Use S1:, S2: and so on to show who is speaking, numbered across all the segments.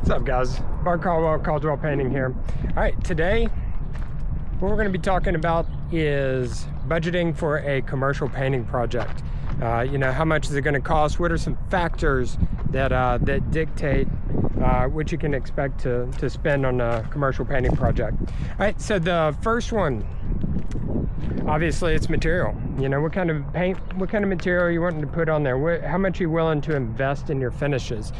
S1: What's up, guys? Bart Caldwell Painting here. All right, today what we're going to be talking about is budgeting for a commercial painting project. How much is it going to cost? What are some factors that dictate what you can expect to spend on a commercial painting project? All right, so the first one, obviously, it's material. What kind of paint, what kind of material are you wanting to put on there? How much are you willing to invest in your finishes?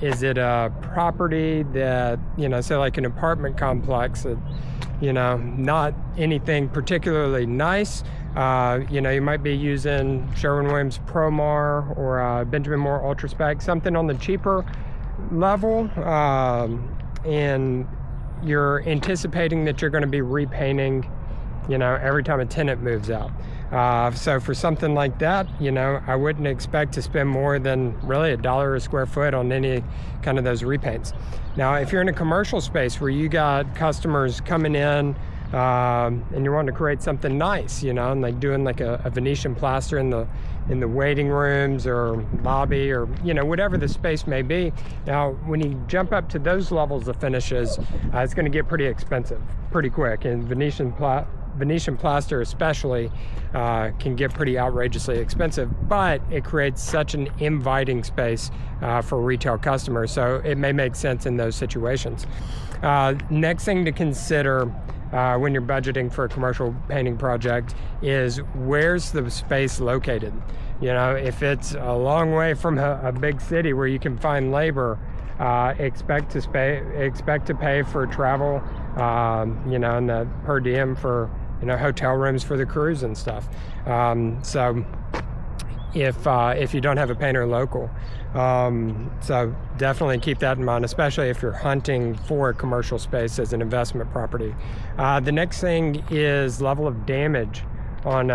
S1: Is it a property that, say like an apartment complex that, not anything particularly nice? You might be using Sherwin-Williams Promar or Benjamin Moore Ultra Spec, something on the cheaper level, and you're anticipating that you're going to be repainting every time a tenant moves out. So for something like that, I wouldn't expect to spend more than really $1 a square foot on any kind of those repaints. Now, if you're in a commercial space where you got customers coming in and you're wanting to create something nice, and like doing like a Venetian plaster in the waiting rooms or lobby or whatever the space may be. Now, when you jump up to those levels of finishes, it's going to get pretty expensive pretty quick, and Venetian plaster especially can get pretty outrageously expensive, but it creates such an inviting space for retail customers, so it may make sense in those situations. Next thing to consider when you're budgeting for a commercial painting project is, where's the space located? If it's a long way from a big city where you can find labor, expect to pay for travel, and the per diem for hotel rooms for the crews and stuff. So if you don't have a painter local, so definitely keep that in mind, especially if you're hunting for a commercial space as an investment property. The next thing is level of damage on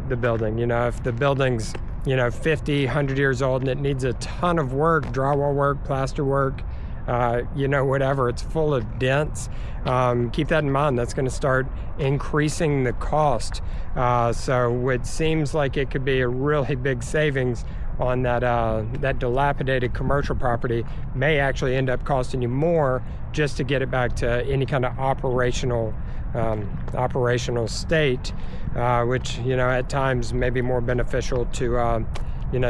S1: the building. If the building's 50, 100 years old and it needs a ton of work, drywall work, plaster work, whatever, it's full of dents, keep that in mind. That's going to start increasing the cost. So it seems like it could be a really big savings on that dilapidated commercial property, may actually end up costing you more just to get it back to any kind of operational state, which at times may be more beneficial to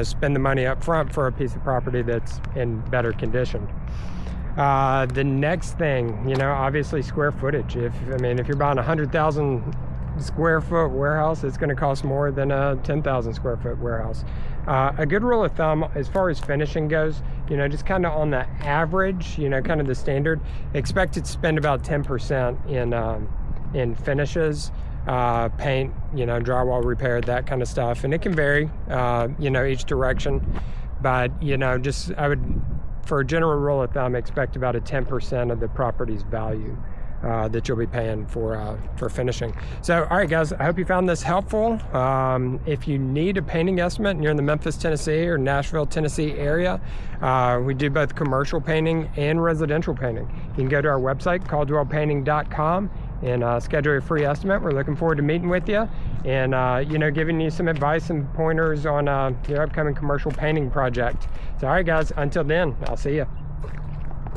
S1: spend the money up front for a piece of property that's in better condition. The next thing, obviously square footage. If you're buying a 100,000 square foot warehouse, it's going to cost more than a 10,000 square foot warehouse. A good rule of thumb as far as finishing goes, just kind of on the average, kind of the standard, expect to spend about 10% in finishes, paint, drywall repair, that kind of stuff. And it can vary, each direction, but I would, for a general rule of thumb, expect about a 10% of the property's value that you'll be paying for finishing. So, all right, guys, I hope you found this helpful. If you need a painting estimate and you're in the Memphis, Tennessee or Nashville, Tennessee area, we do both commercial painting and residential painting. You can go to our website, caldwellpainting.com, and schedule a free estimate. We're looking forward to meeting with you and giving you some advice and pointers on your upcoming commercial painting project. So all right, guys, until then, I'll see you.